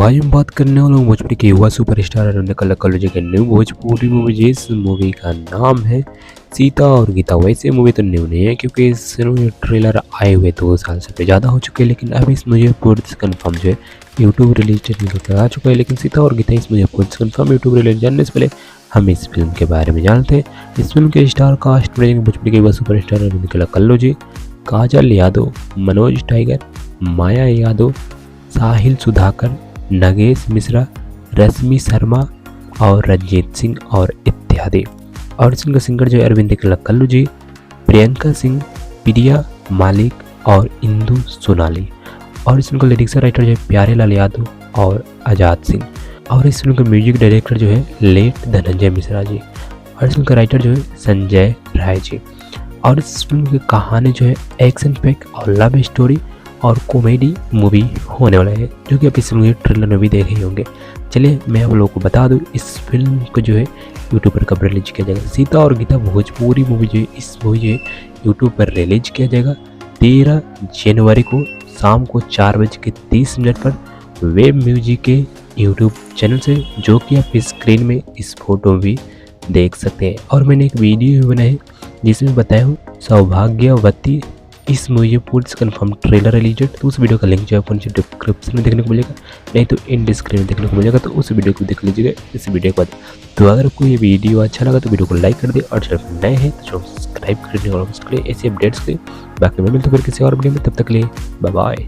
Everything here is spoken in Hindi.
आज हम बात करने वाले हैं भोजपुरी के युवा सुपरस्टार अरुण कल्लू जी के न्यू भोजपुरी मूवी। जिस मूवी का नाम है सीता और गीता। वैसे मूवी तो न्यू नहीं है क्योंकि इस ट्रेलर आए हुए 2 साल से ज़्यादा हो चुके हैं, लेकिन अब इस मुझे पूर्ति कन्फर्म जो है यूट्यूब रिलीज डेट निकल कर आ चुका है। लेकिन सीता और गीता इस मुझे पूर्ति कन्फर्म यूट्यूब रिलीज जानने से पहले हम इस फिल्म के बारे में जानते हैं। इस फिल्म के स्टार कास्ट में भोजपुरी के युवा सुपरस्टार अरुण कल्लू जी, काजल यादव, मनोज टाइगर, माया यादव, साहिल सुधाकर, नगेश मिश्रा, रश्मि शर्मा और रंजीत सिंह और इत्यादि। और इसका सिंगर जो है अरविंद कल्लू जी, प्रियंका सिंह, प्रिया मालिक और इंदु सोनाली। और इस फिल्म का लिरिक्स राइटर जो है प्यारे लाल यादव और आज़ाद सिंह। और इस फिल्म का म्यूजिक डायरेक्टर जो है लेट धनंजय मिश्रा जी। और इस फिल्म का राइटर जो है संजय राय जी। और इस फिल्म की कहानी जो है एक्शन पैक और लव स्टोरी और कॉमेडी मूवी होने वाला है, जो कि आप इस फिल्म के ट्रेलर में भी देखे ही होंगे। चलिए मैं आप लोगों को बता दूं, इस फिल्म को जो है यूट्यूब पर कब रिलीज किया जाएगा। सीता और गीता भोजपुरी मूवी जो है इस मूवी जो है यूट्यूब पर रिलीज किया जाएगा 13 जनवरी को शाम को 4:30 पर वेब म्यूजिक के यूट्यूब चैनल से, जो कि आप स्क्रीन में इस फोटो में भी देख सकते हैं। और मैंने एक वीडियो बनाई जिसमें बताया हूँ सौभाग्यवती इस मूवी पूरी कन्फर्म ट्रेलर रिलीज है। तो उस वीडियो का लिंक जो है आपको नीचे डिस्क्रिप्शन में देखने को मिलेगा, नहीं तो इन स्क्रीन में देखने को मिलेगा। तो उस वीडियो को देख लीजिएगा इस वीडियो के बाद। तो अगर आपको ये वीडियो अच्छा लगा तो वीडियो को लाइक कर दे, और चैनल पर नए हैं तो चैनल सब्सक्राइब करने और उसके लिए ऐसे अपडेट्स के। बाकी मैं मिलता हूँ फिर किसी और वीडियो में, तब तक के लिए बाय बाय।